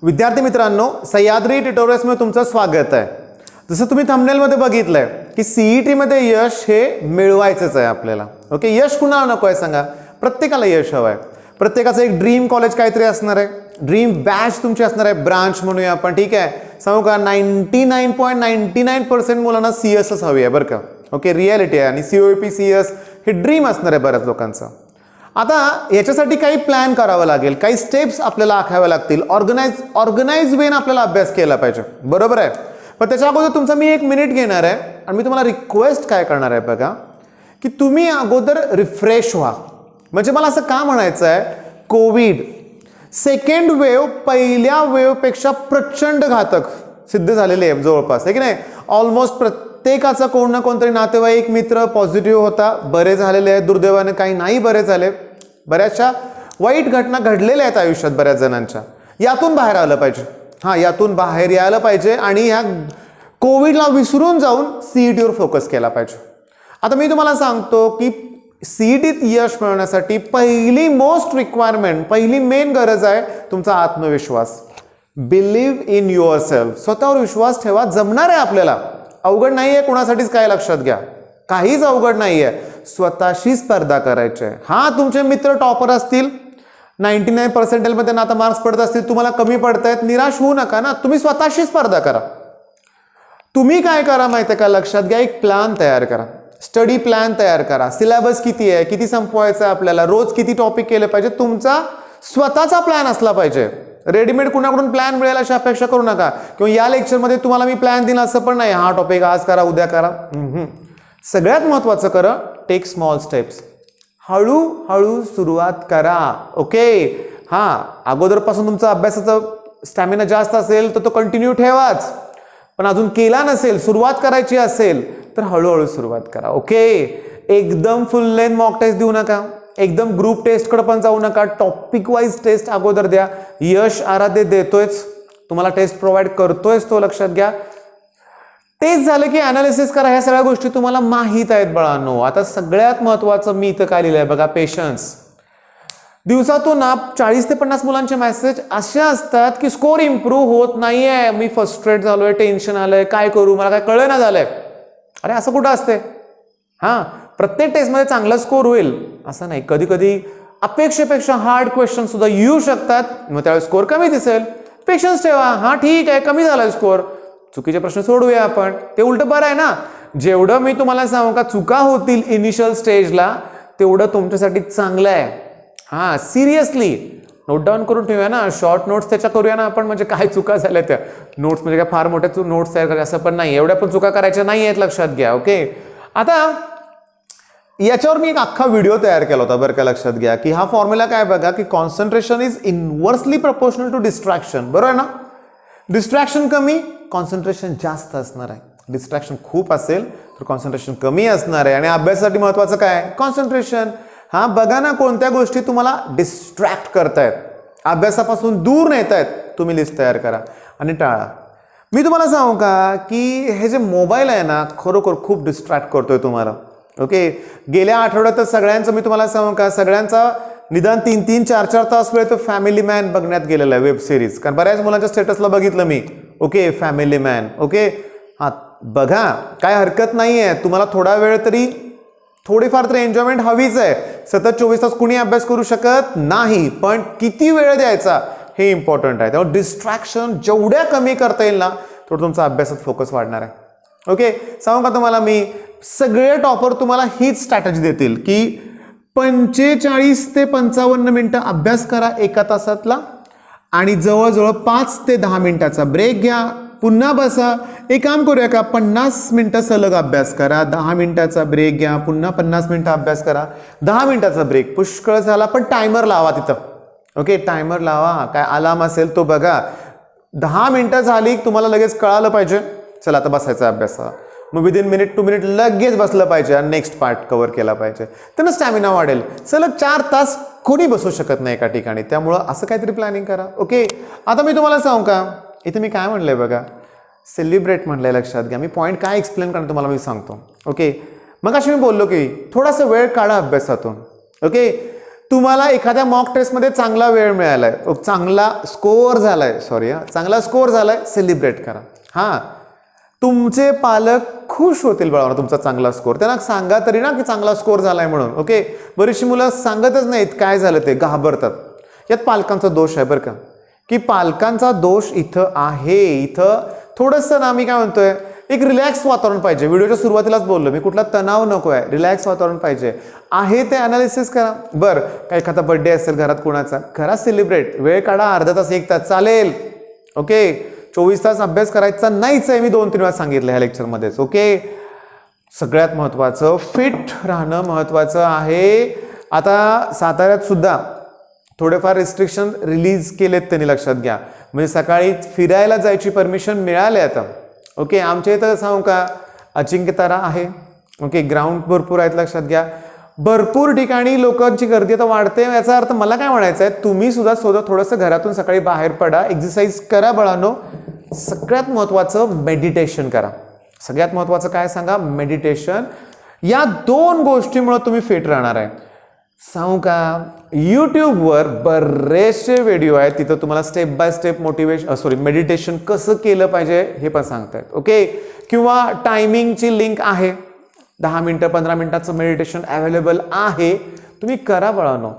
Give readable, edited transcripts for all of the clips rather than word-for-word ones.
विद्यार्थी मित्रांनो, सह्याद्री ट्युटोरियल्समध्ये तुमचं स्वागत आहे। जसं तुम्ही थंबनेलमध्ये बघितलंय की सीईटी मध्ये यश हे मिळवायचंच आहे आपल्याला। ओके, यश कुणाला नको आहे सांगा? प्रत्येकाला यश हवं आहे। प्रत्येकाचं एक ड्रीम कॉलेज काहीतरी असणार आहे, ड्रीम बॅच तुमची असणार आहे, ब्रांच म्हणूया आपण, ठीक आहे। सांगू का 99.99% मुलांना सीएसच हवी आहे बरं का। ओके, रियालिटी आहे आणि सीओपी सीएस हे ड्रीम असणार आहे बऱ्याच लोकांचं। आता याच्यासाठी काही प्लॅन करावा लागेल, काही स्टेप्स आपल्याला आखाव्या लागतील, ऑर्गनाइज वेन आपल्याला अभ्यास केला पाहिजे, बरोबर आहे। पण त्याच्या अगोदर तुमचा मी 1 मिनिट घेणार आहे आणि मी तुम्हाला रिक्वेस्ट काय करणार आहे बघा, की तुम्ही अगोदर रिफ्रेश व्हा। म्हणजे मला असं का म्हणायचं आहे, कोविड सेकंड वेव्ह पहिल्या वेव्हपेक्षा प्रचंड घातक सिद्ध झालेले आहे जवळपास, आहे की नाही। ऑलमोस्ट प्रत्येकाचा कोण ना कोणतरी नातेवाईक मित्र पॉझिटिव्ह होता, बरे झालेले आहेत, दुर्दैवाने काही नाही बरे झाले। बऱ्याचशा वाईट घटना घडलेल्या आहेत आयुष्यात बऱ्याच जणांच्या। यातून बाहेर आलं पाहिजे, यातून बाहेर यायला पाहिजे आणि ह्या कोविडला विसरून जाऊन सीईटीवर फोकस केला पाहिजे। आता मी तुम्हाला सांगतो की सीईटीत यश मिळवण्यासाठी पहिली मोस्ट रिक्वायरमेंट, पहिली मेन गरज आहे तुमचा आत्मविश्वास। बिलीव्ह इन युअर सेल्फ, स्वतःवर विश्वास ठेवा। जमणार आहे आपल्याला, अवघड नाही आहे कोणासाठीच, काय लक्षात घ्या, काहीच अवघड नाही आहे। स्वतःशी स्पर्धा करायची आहे। तुमचे मित्र टॉपर असतील, 99% मध्ये आता मार्क्स पडत असतील, तुम्हाला कमी पडतायत, निराश होऊ नका ना, तुम्ही स्वतःशी स्पर्धा करा। तुम्ही काय करा माहिती आहे का, लक्षात घ्या, एक प्लॅन तयार करा, स्टडी प्लॅन तयार करा। सिलेबस किती आहे, किती संपवायचं आहे आपल्याला, रोज किती टॉपिक केले पाहिजे, तुमचा स्वतःचा प्लॅन असला पाहिजे। रेडीमेड कुणाकडून प्लॅन मिळेल अशी अपेक्षा करू नका, किंवा या लेक्चरमध्ये तुम्हाला मी प्लॅन दिला असं पण नाही, हा टॉपिक आज करा उद्या करा। सगळ्यात महत्त्वाचं करा, टेक स्मॉल स्टेप्स, हळूहळू सुरुवात करा। ओके, अगोदरपासून तुमचा अभ्यासाचा स्टॅमिना जास्त असेल तर तो कंटिन्यू ठेवाच, पण अजून केला नसेल, सुरुवात करायची असेल तर हळूहळू सुरुवात करा। ओके, एकदम फुल लेंथ मॉक टेस्ट देऊ नका, एकदम ग्रुप टेस्ट कडे पण जाऊ नका, टॉपिक वाईज टेस्ट अगोदर द्या। यश आराध्य देतोयच, तुम्हाला टेस्ट प्रोव्हाइड करतोयच, तो लक्षात घ्या। टेस्ट झालं की अनालिसिस करा, ह्या सगळ्या गोष्टी तुम्हाला माहीत आहेत बाळांनो। आता सगळ्यात महत्त्वाचं मी इथं काय लिहिलंय बघा, पेशन्स। दिवसातून 40 ते 50 मुलांचे मेसेज असे असतात की स्कोर इम्प्रूव्ह होत नाहीये, मी फ्रस्ट्रेट झालोय, टेन्शन आलंय, काय करू, मला काय कळेना झालंय। अरे असं कुठं असते? प्रत्येक टेस्टमध्ये चांगला स्कोर होईल असं नाही, कधी कधी अपेक्षेपेक्षा हार्ड क्वेश्चन सुद्धा येऊ शकतात, मग त्यावेळेस स्कोर कमी दिसेल। पेशन्स ठेवा, ठीक आहे, कमी झालाय स्कोर, चुकीचे प्रश्न सोडूया आपण, ते उलट बरं आहे ना। जेवढं मी तुम्हाला सांगू का चुका होतील इनिशियल स्टेजला, तेवढं तुमच्यासाठी चांगलं आहे। सिरियसली नोट डाऊन करून ठेवूया ना, शॉर्ट नोट्स त्याच्या करूया ना आपण, म्हणजे काय चुका झाल्या त्या नोट्स म्हणजे काय फार मोठ्या नोट्स तयार करायच्या असं पण नाही, एवढ्या पण चुका करायच्या नाही आहेत, लक्षात घ्या। ओके, आता याच्यावर मी एक अख्खा व्हिडिओ तयार केला होता बरं का, लक्षात घ्या की हा फॉर्म्युला काय बघा, की concentration is inversely proportional to distraction, बरोबर आहे ना। डिस्ट्रॅक्शन कमी, कॉन्सन्ट्रेशन जास्त असणार आहे। डिस्ट्रॅक्शन खूप असेल तर कॉन्सन्ट्रेशन कमी असणार आहे। आणि अभ्यासासाठी महत्वाचं काय, कॉन्सन्ट्रेशन। बघा ना, कोणत्या गोष्टी तुम्हाला डिस्ट्रॅक्ट करतायत, अभ्यासापासून दूर नेत आहेत, तुम्ही लिस्ट तयार करा आणि टाळा। मी तुम्हाला सांगू का की हे जे मोबाईल आहे ना, खरोखर खूप डिस्ट्रॅक्ट करतोय तुम्हाला। ओके, गेल्या आठवड्यात सगळ्यांचं मी तुम्हाला सांगू का, सगळ्यांचा निदान 3-3, 4-4 तास वेळ तो फॅमिली मॅन बघण्यात गेलेला आहे, वेब सिरीज। कारण बऱ्याच मुलांच्या स्टेटसला बघितलं मी, ओके फॅमिली मॅन, ओके बघा, काय हरकत नाही आहे, तुम्हाला थोडा वेळ तरी, थोडीफार तरी एन्जॉयमेंट हवीच आहे। सतत 24 तास कुणी अभ्यास करू शकत नाही, पण किती वेळ द्यायचा हे इम्पॉर्टंट आहे। त्यामुळे डिस्ट्रॅक्शन जेवढ्या कमी करता येईल ना, तेवढं तुमचा अभ्यासात फोकस वाढणार आहे। ओके, सांगू का तुम्हाला मी, सगळे टॉपर तुम्हाला हीच स्ट्रॅटेजी देतील की 45 ते 55 मिनिटं अभ्यास करा एका तासातला, आणि जवळजवळ 5 ते 10 मिनिटाचा ब्रेक घ्या, पुन्हा बसा। एक काम करूया का, 50 मिनिटं सलग अभ्यास करा, 10 मिनिटाचा ब्रेक घ्या, पुन्हा 50 मिनिटं अभ्यास करा, 10 मिनिटाचा ब्रेक, पुष्कळ झाला। पण टायमर लावा तिथं, ओके टायमर लावा, काय अलार्म असेल तो बघा। 10 मिनिटं झाली तुम्हाला लगेच कळालं पाहिजे, चला आता बसायचा अभ्यास, मग विदिन मिनिट 2 मिनिट लगेच बसलं पाहिजे आणि नेक्स्ट पार्ट कव्हर केला पाहिजे, त्यांना स्टॅमिना वाढेल। सलग 4 तास कोणी बसू शकत नाही एका ठिकाणी, त्यामुळं असं काहीतरी प्लॅनिंग करा। ओके, आता मी तुम्हाला सांगू का, इथे मी काय म्हणलंय बघा, सेलिब्रेट म्हणलंय, लक्षात घ्या। मी पॉईंट काय एक्सप्लेन करणार तुम्हाला मी सांगतो। ओके, मग अशी मी बोललो की थोडासा वेळ काढा अभ्यासातून। ओके, तुम्हाला एखाद्या मॉक टेस्टमध्ये चांगला वेळ मिळालाय, चांगला स्कोअर झालाय, सॉरी चांगला स्कोअर झालाय, सेलिब्रेट करा. हां, तुमचे पालक खुश होतील बाळांनो तुमचा चांगला स्कोअर. त्यांना सांगा तरी ना की चांगला स्कोअर झालाय म्हणून. ओके, बरीचशी मुलं सांगतच नाहीत काय झालं ते, घाबरतात. यात पालकांचा दोष आहे बरं का, की पालकांचा दोष इथं आहे. इथं थोडंसं ना मी काय म्हणतोय, एक रिलॅक्स वातावरण पाहिजे. व्हिडिओच्या सुरुवातीलाच बोललो मी, कुठला तणाव नको आहे, रिलॅक्स वातावरण पाहिजे आहे. ते अनालिसिस करा. बरं, काय एखादा बर्थडे असेल घरात कोणाचा, घरात सेलिब्रेट, वेळ काढा, अर्धा तास 1 तास चालेल. ओके, 24 तास अभ्यास करायचा नाहीच आहे, मी 2-3 वेळा सांगितलं ह्या लेक्चरमध्येच. ओके, सगळ्यात महत्त्वाचं फिट राहणं महत्त्वाचं आहे. आता साताऱ्यात सुद्धा थोडेफार रिस्ट्रिक्शन रिलीज केलेत त्यांनी, लक्षात घ्या. म्हणजे सकाळी फिरायला जायची परमिशन मिळाली आता. ओके, आमच्या इथं सांगू का, अजिंक्यतारा आहे. ओके, ग्राउंड भरपूर आहेत, लक्षात घ्या. भरपूर ठिकाणी लोकांची गर्दी आता वाढते. याचा अर्थ मला काय म्हणायचं आहे, तुम्ही सुद्धा थोडंसं घरातून सकाळी बाहेर पडा, एक्सरसाइज करा बाळांनो. सगळ्यात महत्त्वाचं मेडिटेशन करा. सगळ्यात महत्त्वाचं काय सांगा, मेडिटेशन. या 2 गोष्टीमुळे तुम्ही फिट राहणार आहे. सांगू का, यूट्यूबवर बरेचसे व्हिडिओ आहेत, तिथं तुम्हाला स्टेप बाय स्टेप मेडिटेशन कसं केलं पाहिजे हे पण सांगतायत. ओके, किंवा टायमिंगची लिंक आहे, 10 मिनिटं 15 मिनिटाचं मेडिटेशन अवेलेबल आहे, तुम्ही करा बाळांनो.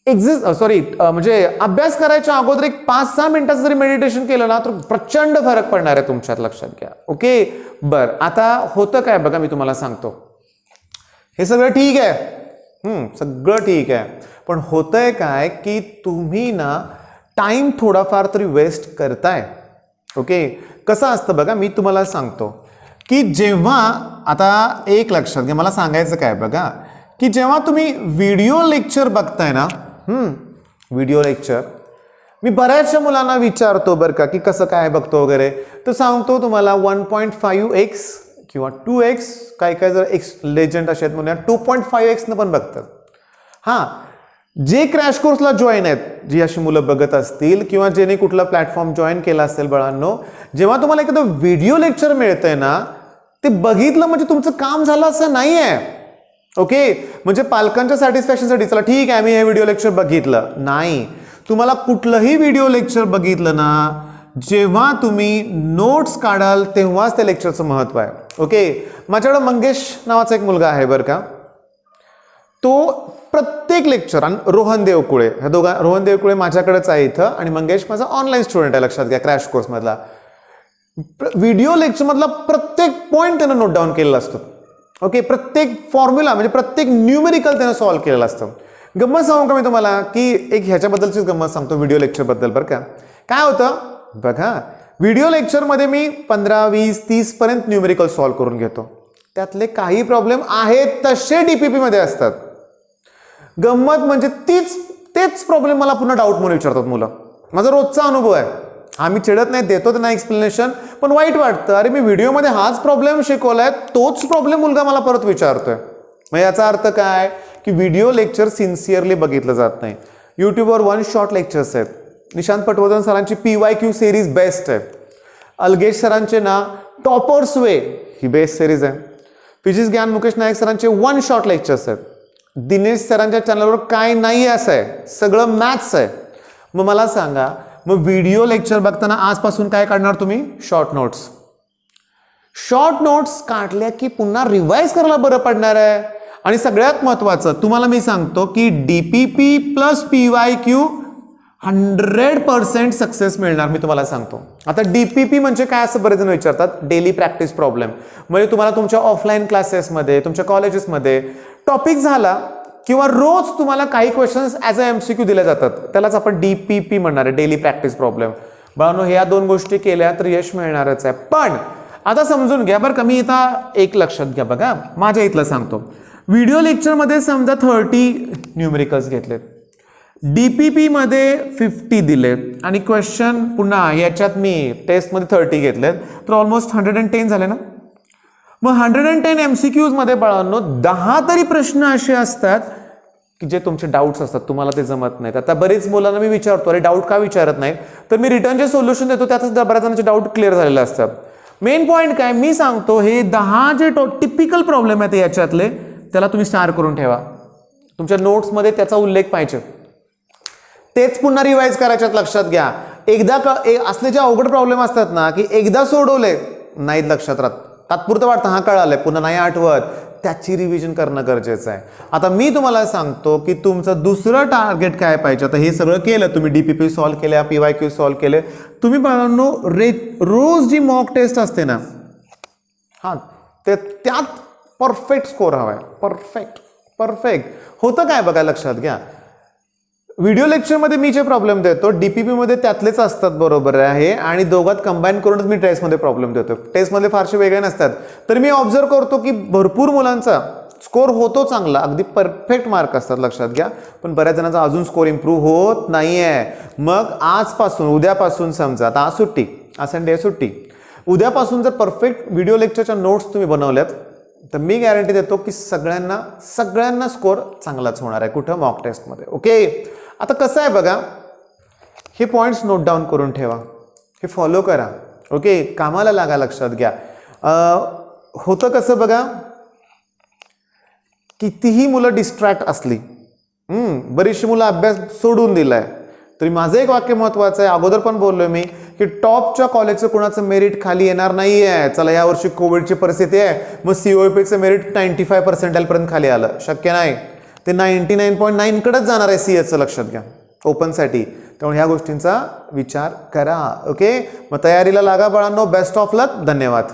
म्हणजे अभ्यास करायच्या अगोदर एक 5-6 मिनिटाचं जरी मेडिटेशन केलं ना तर प्रचंड फरक पडणार आहे तुमच्यात, लक्षात घ्या. ओके, बरं, आता होतं काय बघा, मी तुम्हाला सांगतो. हे सगळं ठीक आहे, सगळं ठीक आहे, पण होतंय काय की तुम्ही ना टाइम थोडाफार तरी वेस्ट करताय. ओके, कसं असतं बघा, मी तुम्हाला सांगतो की जेव्हा, आता एक लक्षात घ्या, मला सांगायचं काय बघा, की जेव्हा तुम्ही व्हिडिओ लेक्चर बघताय ना, व्हिडिओ लेक्चर, मी बऱ्याचशा मुलांना विचारतो बरं का की कसं काय बघतो वगैरे, तर सांगतो तुम्हाला 1.5x किंवा 2x, काय काय जर एक्स लेजंड असे आहेत म्हणूया 2.5x न पण बघतात. हां, जे क्रॅश कोर्सला जॉईन आहेत, जी अशी मुलं बघत असतील किंवा ज्याने कुठला प्लॅटफॉर्म जॉईन केला असेल बाळांनो, जेव्हा तुम्हाला एखादं व्हिडिओ लेक्चर मिळतंय ना, ते बघितलं म्हणजे तुमचं काम झालं असं नाही आहे. ओके, म्हणजे पालकांच्या सॅटिस्फॅक्शनसाठी चला ठीक आहे मी हे व्हिडिओ लेक्चर बघितलं नाही. तुम्हाला कुठलंही व्हिडिओ लेक्चर बघितलं ना, जेव्हा तुम्ही नोट्स काढाल तेव्हाच त्या लेक्चरचं महत्त्व आहे. ओके, माझ्याकडे मंगेश नावाचा एक मुलगा आहे बरं का, तो प्रत्येक लेक्चर, आणि रोहन देवकुळे, ह्या रोहन देवकुळे माझ्याकडेच आहे इथं, आणि मंगेश माझा ऑनलाईन स्टुडंट आहे, लक्षात घ्या, क्रॅश कोर्समधला. व्हिडिओ लेक्चरमधला प्रत्येक पॉईंट त्यानं नोट डाऊन केलेला असतो. ओके, प्रत्येक फॉर्म्युला म्हणजे प्रत्येक न्यूमेरिकल त्यानं सॉल्व्ह केलेलं असतं. गंमत सांगू का मी तुम्हाला, की एक ह्याच्याबद्दलचीच गंमत सांगतो व्हिडिओ लेक्चरबद्दल बरं का. काय होतं बघा, व्हिडिओ लेक्चरमध्ये मी 15, 20, 30 पर्यंत न्यूमेरिकल सॉल्व्ह करून घेतो. त्यातले काही प्रॉब्लेम आहेत तसे डीपीपी मध्ये असतात. गंमत म्हणजे तेच प्रॉब्लेम मला पुन्हा डाऊट म्हणून विचारतात मुलं. माझा रोजचा अनुभव आहे. आम्ही चिडत नाही, देतो त्यांना एक्सप्लेनेशन, पण वाईट वाटतं, अरे मी व्हिडिओमध्ये हाच प्रॉब्लेम शिकवलाय, तोच प्रॉब्लेम मुलगा मला परत विचारतोय. मग याचा अर्थ काय की व्हिडिओ लेक्चर सिन्सिअरली बघितलं जात नाही. यूट्यूबवर 1 शॉट लेक्चर्स आहेत. निशांत पटवर्धन सरांची PYQ सिरीज बेस्ट आहे. अलगेश सरांचे ना टॉपर्स वे ही बेस्ट सिरीज आहे. फिजिक्स ज्ञान मुकेश नायक सरांचे 1 शॉट लेक्चर्स आहेत. दिनेश सरांच्या चॅनलवर काय नाही असं आहे, सगळं मॅथ्स आहे. मग मला सांगा, मग व्हिडिओ लेक्चर बघताना आजपासून काय काढणार तुम्ही, शॉर्ट नोट्स. शॉर्ट नोट्स काढल्या की पुन्हा रिवाइज करायला बरं पडणार आहे. आणि सगळ्यात महत्त्वाचं तुम्हाला मी सांगतो की DPP प्लस PYQ 100% सक्सेस मिळणार, मी तुम्हाला सांगतो. आता DPP म्हणजे काय असं बरेच जण विचारतात, डेली प्रॅक्टिस प्रॉब्लेम. म्हणजे तुम्हाला तुमच्या ऑफलाईन क्लासेसमध्ये, तुमच्या कॉलेजेसमध्ये टॉपिक झाला किंवा रोज तुम्हाला काही क्वेश्चन्स ॲज अ MCQ दिले जातात, त्यालाच आपण DPP म्हणणार आहे, डेली प्रॅक्टिस प्रॉब्लेम. बाळांनो, ह्या 2 गोष्टी केल्या तर यश मिळणारच आहे. पण आता समजून घ्या बरं का, मी इथं एक लक्षात घ्या बघा, माझ्या इथलं सांगतो. व्हिडिओ लेक्चरमध्ये समजा 30 न्यूमेरिकल्स घेतलेत, DPP मध्ये 50 दिलेत, आणि क्वेश्चन पुन्हा याच्यात मी टेस्टमध्ये 30 घेतलेत, तर ऑलमोस्ट 110 झाले ना. मग 110 MCQs मध्ये बाळांनो 10 तरी प्रश्न असे असतात की जे तुमचे डाऊट्स असतात, तुम्हाला ते जमत नाहीत. आता बरेच मुलांना मी विचारतो, अरे डाऊट का विचारत नाही, तर मी रिटर्नचे सोल्युशन देतो, त्यातच बऱ्याच जणांचे डाऊट क्लिअर झालेले असतात. मेन पॉईंट काय, मी सांगतो हे 10 जे टिपिकल प्रॉब्लेम आहेत याच्यातले, त्याला तुम्ही स्टार करून ठेवा. तुमच्या नोट्समध्ये त्याचा उल्लेख पाहिजे. तेच पुन्हा रिवाइज करायच्यात, लक्षात घ्या. असले जे अवघड प्रॉब्लेम असतात ना की एकदा सोडवले नाहीत लक्षात राहत, तात्पुरतं वाटतं हा कळालंय पुन्हा नाही आठवत, त्याची रिव्हिजन करणं गरजेचं आहे. आता मी तुम्हाला सांगतो की तुमचं दुसरं टार्गेट काय पाहिजे. आता हे सगळं केलं तुम्ही, डीपीपी सॉल्व्ह केल्या, PYQ सॉल्व्ह केले तुम्ही, बाळांनो रोज जी मॉक टेस्ट असते ना, हां त्यात परफेक्ट स्कोर हवा आहे. परफेक्ट होतं काय बघा, लक्षात घ्या. व्हिडिओ लेक्चरमध्ये मी जे प्रॉब्लेम देतो डीपीपीमध्ये त्यातलेच असतात, बरोबर आहे, आणि दोघात कंबाईन करूनच मी टेस्टमध्ये प्रॉब्लेम देतो. टेस्टमध्ये फारसे वेगळे नसतात. तर मी ऑब्झर्व करतो की भरपूर मुलांचा स्कोर होतो चांगला, अगदी परफेक्ट मार्क असतात, लक्षात घ्या. पण बऱ्याच जणांचा अजून स्कोर इम्प्रूव्ह होत नाही आहे. मग आजपासून, उद्यापासून समजा, आता आज सुट्टी, आज संडे सुट्टी, उद्यापासून जर परफेक्ट व्हिडिओ लेक्चरच्या नोट्स तुम्ही बनवल्यात तर मी गॅरंटी देतो की सगळ्यांना स्कोर चांगलाच होणार आहे. कुठं? मॉक टेस्टमध्ये. ओके, आता कसं आहे बघा, हे पॉईंट्स नोट डाऊन करून ठेवा, हे फॉलो करा. ओके, कामाला लागा, लक्षात घ्या. होतं कसं बघा, कितीही मुलं डिस्ट्रॅक्ट असली, बरीचशी मुलं अभ्यास सोडून दिलाय, तरी माझं एक वाक्य महत्वाचं आहे, अगोदर पण बोललोय मी, की टॉपच्या कॉलेजचं कुणाचं मेरिट खाली येणार नाही आहे. चला यावर्षी कोविडची परिस्थिती आहे, मग COEPचं मेरिट 95% पर्यंत खाली आलं, शक्य नाही. ते 99.9 कडेच जाणार आहे CETचं, लक्षात घ्या, ओपनसाठी. त्यामुळे ह्या गोष्टींचा विचार करा. ओके, मग तयारीला लागा बाळांनो. बेस्ट ऑफ लक. धन्यवाद.